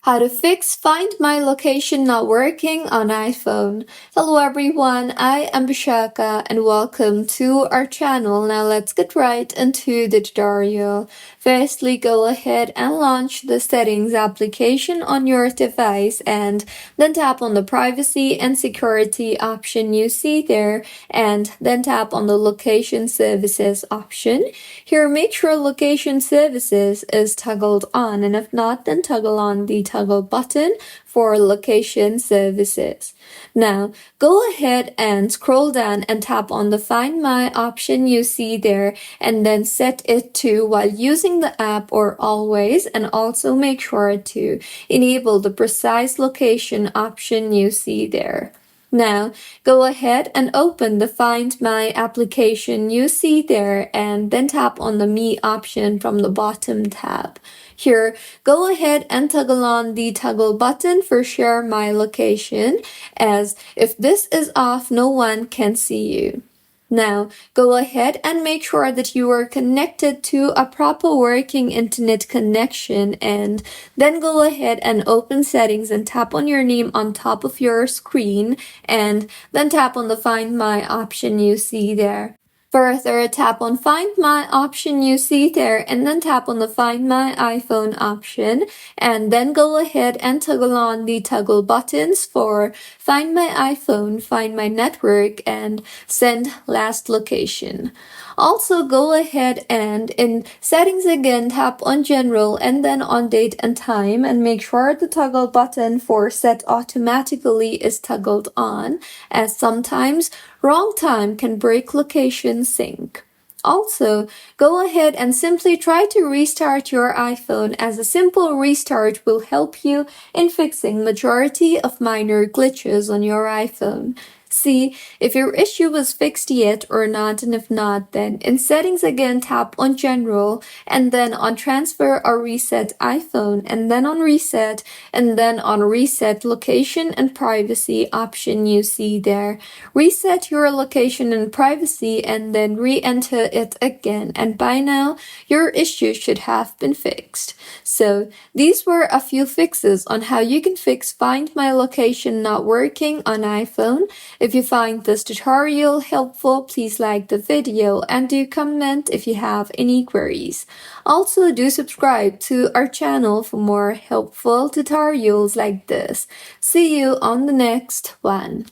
How to fix Find My Location not working on iPhone. Hello everyone, I am Bishaka and welcome to our channel. Now let's get right into the tutorial. Firstly, go ahead and launch the settings application on your device and then tap on the privacy and security option you see there and then tap on the location services option. Here, make sure location services is toggled on, and if not, then toggle on the toggle button for location services. Now, go ahead and scroll down and tap on the Find My option you see there and then set it to while using the app or always, and also make sure to enable the precise location option you see there. Now, go ahead and open the Find My application you see there and then tap on the Me option from the bottom tab. Here, go ahead and toggle on the toggle button for Share My Location, as if this is off, no one can see you. Now, go ahead and make sure that you are connected to a proper working internet connection, and then go ahead and open settings and tap on your name on top of your screen and then tap on the Find My option you see there. Further, tap on Find My option you see there and then tap on the Find My iPhone option and then go ahead and toggle on the toggle buttons for Find My iPhone, Find My Network, and Send Last Location. Also, go ahead and in settings again tap on General and then on Date and Time and make sure the toggle button for Set Automatically is toggled on, as sometimes wrong time can break location sync. Also, go ahead and simply try to restart your iPhone, as a simple restart will help you in fixing majority of minor glitches on your iPhone. See if your issue was fixed yet or not, and if not, then in settings again tap on General and then on Transfer or Reset iPhone and then on Reset and then on Reset Location and Privacy option you see there. Reset your location and privacy and then re-enter it again, and by now your issue should have been fixed. So these were a few fixes on how you can fix Find My Location not working on iPhone. If you find this tutorial helpful, please like the video and do comment if you have any queries. Also, do subscribe to our channel for more helpful tutorials like this. See you on the next one.